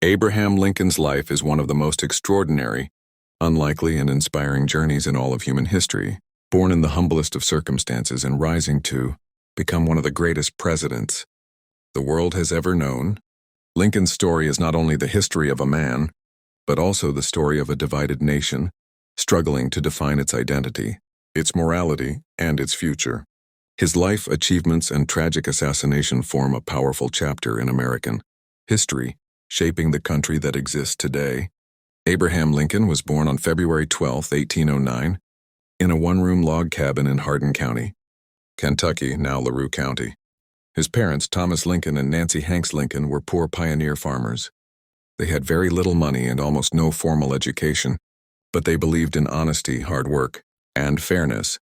Abraham Lincoln's life is one of the most extraordinary, unlikely, and inspiring journeys in all of human history. Born in the humblest of circumstances and rising to become one of the greatest presidents the world has ever known, Lincoln's story is not only the history of a man, but also the story of a divided nation struggling to define its identity, its morality, and its future. His life, achievements, and tragic assassination form a powerful chapter in American history, shaping the country that exists today. Abraham Lincoln was born on February 12, 1809, in a one-room log cabin in Hardin County, Kentucky, now LaRue County. His parents, Thomas Lincoln and Nancy Hanks Lincoln, were poor pioneer farmers. They had very little money and almost no formal education, but they believed in honesty, hard work, and fairness,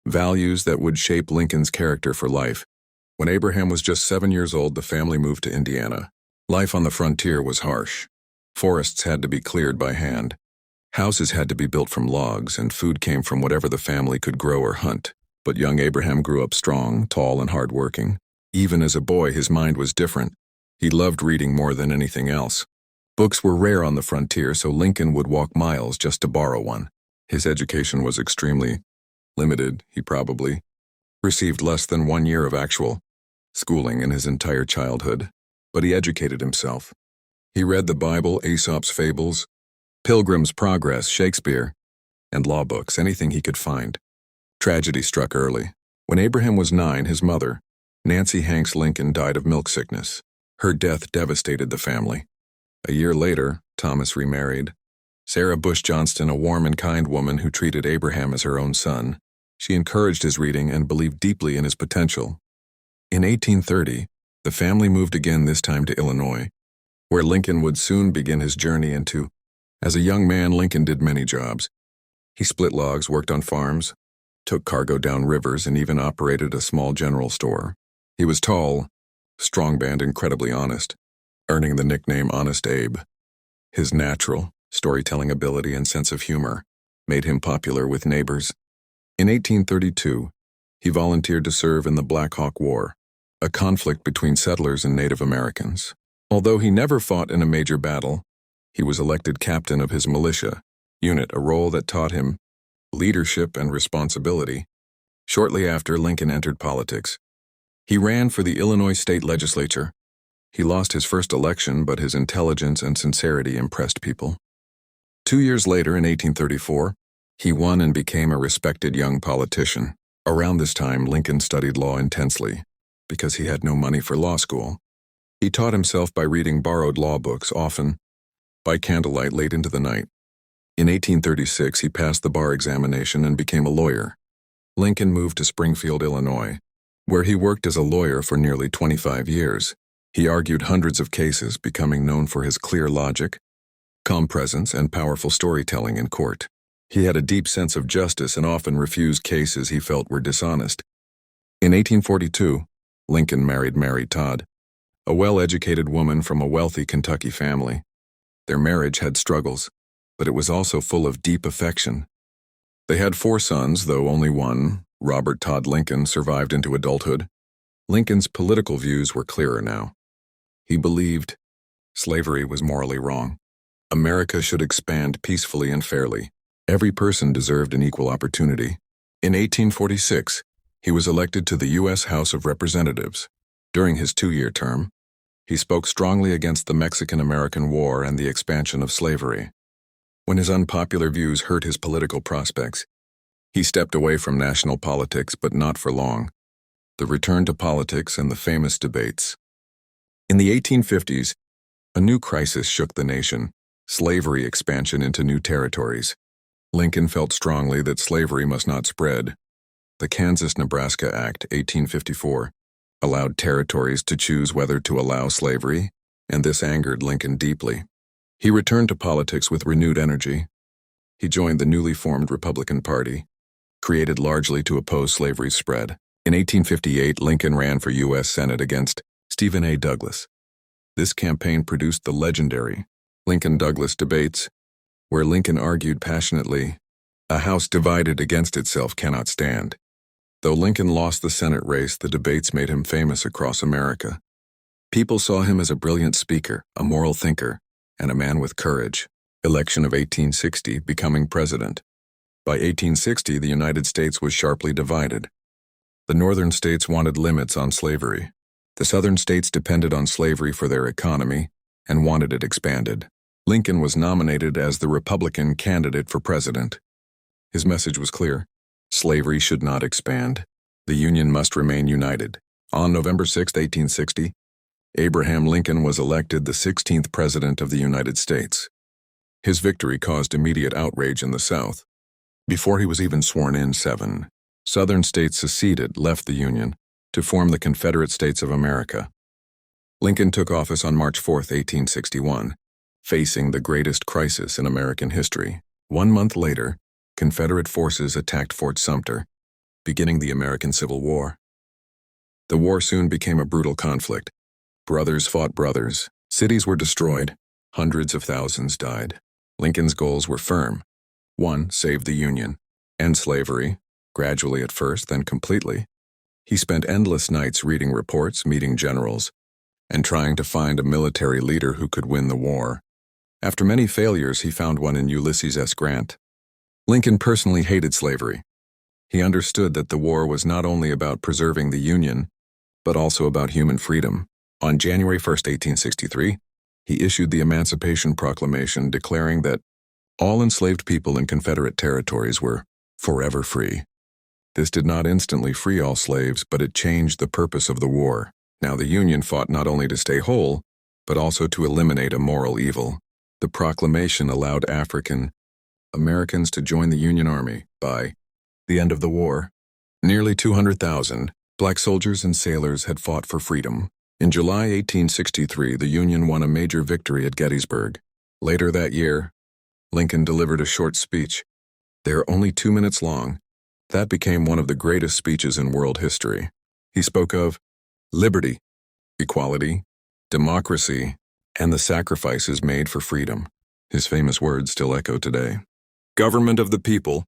values that would shape Lincoln's character for life. When Abraham was just 7 years old, the family moved to Indiana. Life on the frontier was harsh. Forests had to be cleared by hand. Houses had to be built from logs, and food came from whatever the family could grow or hunt. But young Abraham grew up strong, tall, and hardworking. Even as a boy, his mind was different. He loved reading more than anything else. Books were rare on the frontier, so Lincoln would walk miles just to borrow one. His education was extremely limited. He probably received less than 1 year of actual schooling in his entire childhood, but he educated himself. He read the Bible, Aesop's Fables, Pilgrim's Progress, Shakespeare, and law books, anything he could find. Tragedy struck early. When Abraham was 9, his mother, Nancy Hanks Lincoln, died of milk sickness. Her death devastated the family. A year later, Thomas remarried. Sarah Bush Johnston, a warm and kind woman who treated Abraham as her own son. She encouraged his reading and believed deeply in his potential. In 1830, the family moved again, this time to Illinois, where Lincoln would soon begin his journey into. As a young man, Lincoln did many jobs. He split logs, worked on farms, took cargo down rivers, and even operated a small general store. He was tall, strong, and incredibly honest, earning the nickname Honest Abe. His natural storytelling ability and sense of humor made him popular with neighbors. In 1832, he volunteered to serve in the Black Hawk War, a conflict between settlers and Native Americans. Although he never fought in a major battle, he was elected captain of his militia unit, a role that taught him leadership and responsibility. Shortly after, Lincoln entered politics. He ran for the Illinois state legislature. He lost his first election, but his intelligence and sincerity impressed people. 2 years later, in 1834, he won and became a respected young politician. Around this time, Lincoln studied law intensely because he had no money for law school. He taught himself by reading borrowed law books, often by candlelight late into the night. In 1836, he passed the bar examination and became a lawyer. Lincoln moved to Springfield, Illinois, where he worked as a lawyer for nearly 25 years. He argued hundreds of cases, becoming known for his clear logic, calm presence, and powerful storytelling in court. He had a deep sense of justice and often refused cases he felt were dishonest. In 1842, Lincoln married Mary Todd, a well-educated woman from a wealthy Kentucky family. Their marriage had struggles, but it was also full of deep affection. They had 4 sons, though only one, Robert Todd Lincoln, survived into adulthood. Lincoln's political views were clearer now. He believed slavery was morally wrong. America should expand peacefully and fairly. Every person deserved an equal opportunity. In 1846, he was elected to the U.S. House of Representatives. During his 2-year term, he spoke strongly against the Mexican-American War and the expansion of slavery. When his unpopular views hurt his political prospects, he stepped away from national politics, but not for long. The return to politics and the famous debates. In the 1850s, a new crisis shook the nation: slavery expansion into new territories. Lincoln felt strongly that slavery must not spread. The Kansas-Nebraska Act, 1854, allowed territories to choose whether to allow slavery, and this angered Lincoln deeply. He returned to politics with renewed energy. He joined the newly formed Republican Party, created largely to oppose slavery's spread. In 1858, Lincoln ran for U.S. Senate against Stephen A. Douglas. This campaign produced the legendary Lincoln-Douglas debates, where Lincoln argued passionately, "A house divided against itself cannot stand." Though Lincoln lost the Senate race, the debates made him famous across America. People saw him as a brilliant speaker, a moral thinker, and a man with courage. Election of 1860, becoming president. By 1860, the United States was sharply divided. The northern states wanted limits on slavery. The southern states depended on slavery for their economy and wanted it expanded. Lincoln was nominated as the Republican candidate for president. His message was clear. Slavery should not expand. The Union must remain united. On November 6, 1860, Abraham Lincoln was elected the 16th President of the United States. His victory caused immediate outrage in the South. Before he was even sworn in, 7 Southern states seceded, left the Union, to form the Confederate States of America. Lincoln took office on March 4, 1861, facing the greatest crisis in American history. 1 month later, Confederate forces attacked Fort Sumter, beginning the American Civil War. The war soon became a brutal conflict. Brothers fought brothers, cities were destroyed, hundreds of thousands died. Lincoln's goals were firm. 1. Save the Union. End slavery, gradually at first, then completely. He spent endless nights reading reports, meeting generals, and trying to find a military leader who could win the war. After many failures, he found one in Ulysses S. Grant. Lincoln personally hated slavery. He understood that the war was not only about preserving the Union, but also about human freedom. On January 1, 1863, he issued the Emancipation Proclamation declaring that all enslaved people in Confederate territories were forever free. This did not instantly free all slaves, but it changed the purpose of the war. Now the Union fought not only to stay whole, but also to eliminate a moral evil. The proclamation allowed African Americans to join the Union Army. By the end of the war, nearly 200,000 black soldiers and sailors had fought for freedom. In July 1863, the Union won a major victory at Gettysburg. Later that year, Lincoln delivered a short speech. They are only 2 minutes long. That became one of the greatest speeches in world history. He spoke of liberty, equality, democracy, and the sacrifices made for freedom. His famous words still echo today. Government of the people,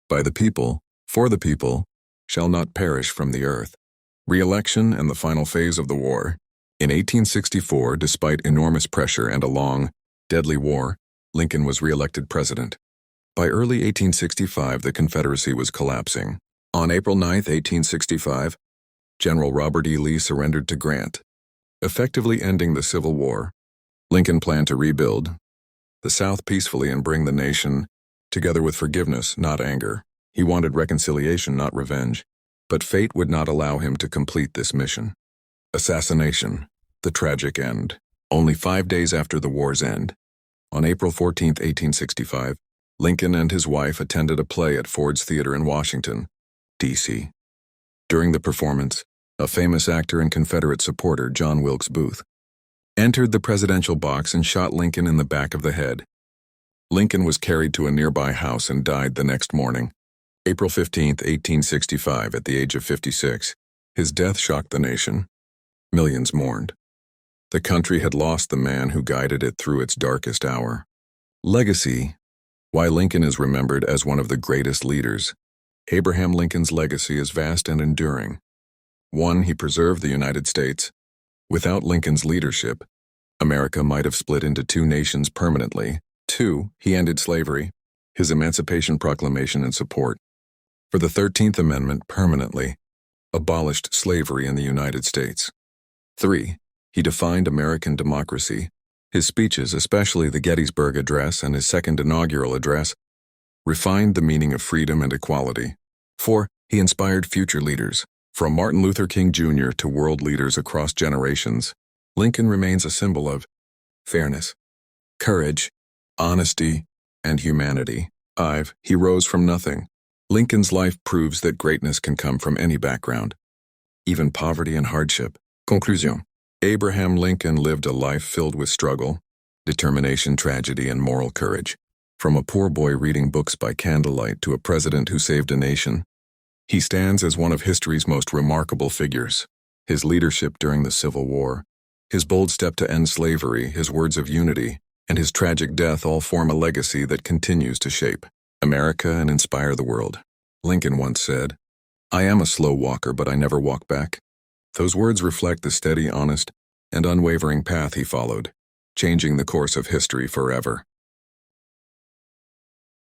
by the people, for the people, shall not perish from the earth. Re-election and the final phase of the war. In 1864, despite enormous pressure and a long, deadly war, Lincoln was re-elected president. By early 1865, the Confederacy was collapsing. On April 9, 1865, General Robert E. Lee surrendered to Grant, effectively ending the Civil War. Lincoln planned to rebuild the South peacefully and bring the nation together with forgiveness, not anger. He wanted reconciliation, not revenge. But fate would not allow him to complete this mission. Assassination, the tragic end. Only 5 days after the war's end, on April 14, 1865, Lincoln and his wife attended a play at Ford's Theater in Washington, D.C. During the performance, a famous actor and Confederate supporter, John Wilkes Booth, entered the presidential box and shot Lincoln in the back of the head. Lincoln was carried to a nearby house and died the next morning. April 15, 1865, at the age of 56. His death shocked the nation. Millions mourned. The country had lost the man who guided it through its darkest hour. Legacy. Why Lincoln is remembered as one of the greatest leaders. Abraham Lincoln's legacy is vast and enduring. 1. He preserved the United States. Without Lincoln's leadership, America might have split into 2 nations permanently. 2. He ended slavery. His Emancipation Proclamation and support for the 13th Amendment permanently abolished slavery in the United States. 3. He defined American democracy. His speeches, especially the Gettysburg Address and his second inaugural address, refined the meaning of freedom and equality. 4. He inspired future leaders. From Martin Luther King Jr. to world leaders across generations, Lincoln remains a symbol of fairness, courage, honesty, and humanity. 5. He rose from nothing. Lincoln's life proves that greatness can come from any background, even poverty and hardship. Conclusion. Abraham Lincoln lived a life filled with struggle, determination, tragedy, and moral courage. From a poor boy reading books by candlelight to a president who saved a nation, he stands as one of history's most remarkable figures. His leadership during the Civil War, his bold step to end slavery, his words of unity, and his tragic death all form a legacy that continues to shape America and inspire the world. Lincoln once said, "I am a slow walker, but I never walk back." Those words reflect the steady, honest, and unwavering path he followed. changing the course of history forever.